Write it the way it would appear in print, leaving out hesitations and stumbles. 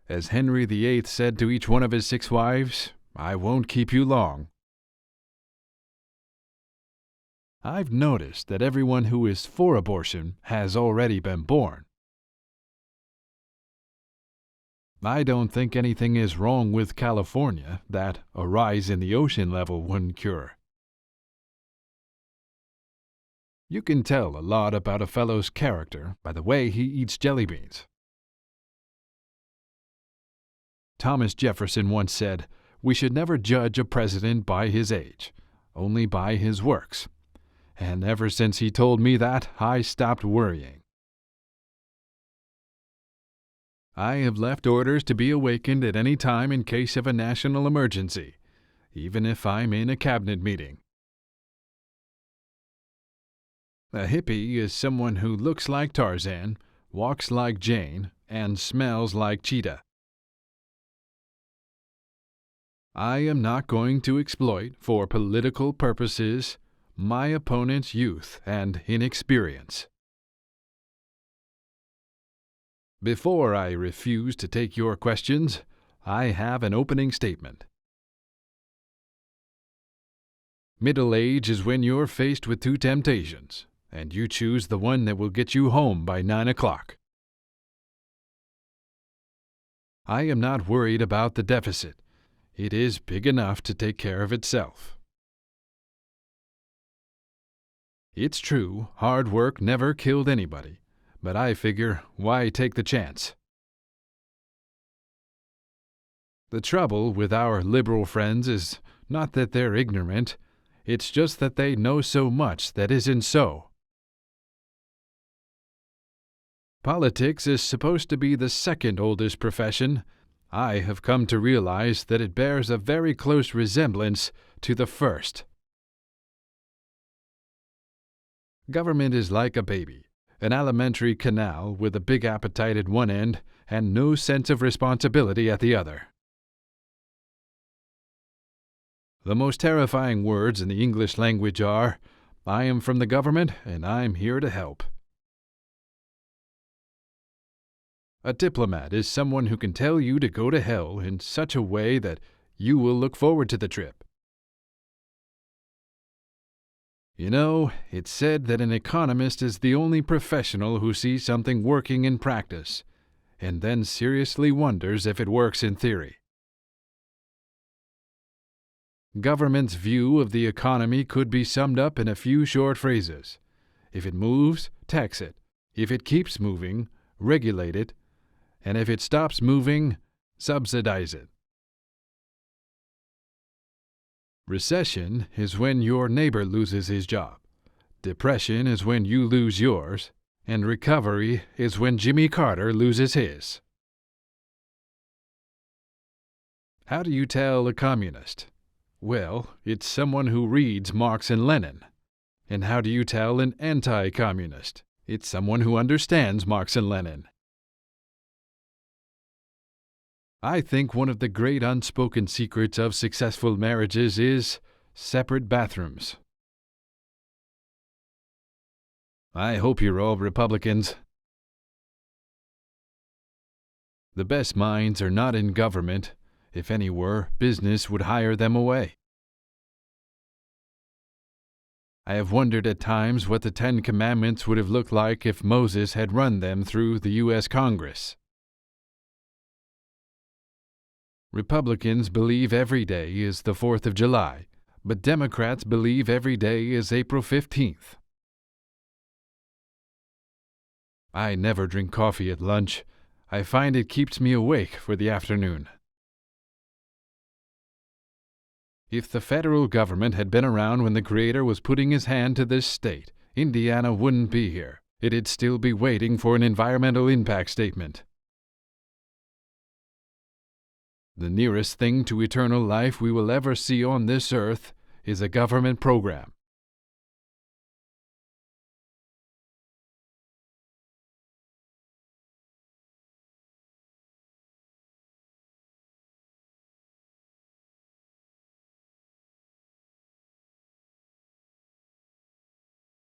As Henry VIII said to each one of his 6 wives, I won't keep you long. I've noticed that everyone who is for abortion has already been born. I don't think anything is wrong with California that a rise in the ocean level wouldn't cure. You can tell a lot about a fellow's character by the way he eats jelly beans. Thomas Jefferson once said, "We should never judge a president by his age, only by his works." And ever since he told me that, I stopped worrying. I have left orders to be awakened at any time in case of a national emergency, even if I'm in a cabinet meeting. A hippie is someone who looks like Tarzan, walks like Jane, and smells like Cheetah. I am not going to exploit, for political purposes, my opponent's youth and inexperience. Before I refuse to take your questions, I have an opening statement. Middle age is when you're faced with 2 temptations, and you choose the one that will get you home by 9 o'clock. I am not worried about the deficit. It is big enough to take care of itself. It's true, hard work never killed anybody, but I figure, why take the chance? The trouble with our liberal friends is not that they're ignorant, it's just that they know so much that isn't so. Politics is supposed to be the second oldest profession. I have come to realize that it bears a very close resemblance to the first. Government is like a baby, an alimentary canal with a big appetite at one end and no sense of responsibility at the other. The most terrifying words in the English language are, I am from the government and I'm here to help. A diplomat is someone who can tell you to go to hell in such a way that you will look forward to the trip. You know, it's said that an economist is the only professional who sees something working in practice, and then seriously wonders if it works in theory. Government's view of the economy could be summed up in a few short phrases. If it moves, tax it. If it keeps moving, regulate it. And if it stops moving, subsidize it. Recession is when your neighbor loses his job. Depression is when you lose yours. And recovery is when Jimmy Carter loses his. How do you tell a communist? Well, it's someone who reads Marx and Lenin. And how do you tell an anti-communist? It's someone who understands Marx and Lenin. I think one of the great unspoken secrets of successful marriages is separate bathrooms. I hope you're all Republicans. The best minds are not in government. If any were, business would hire them away. I have wondered at times what the 10 Commandments would have looked like if Moses had run them through the U.S. Congress. Republicans believe every day is the 4th of July, but Democrats believe every day is April 15th. I never drink coffee at lunch. I find it keeps me awake for the afternoon. If the federal government had been around when the Creator was putting his hand to this state, Indiana wouldn't be here. It'd still be waiting for an environmental impact statement. The nearest thing to eternal life we will ever see on this earth is a government program.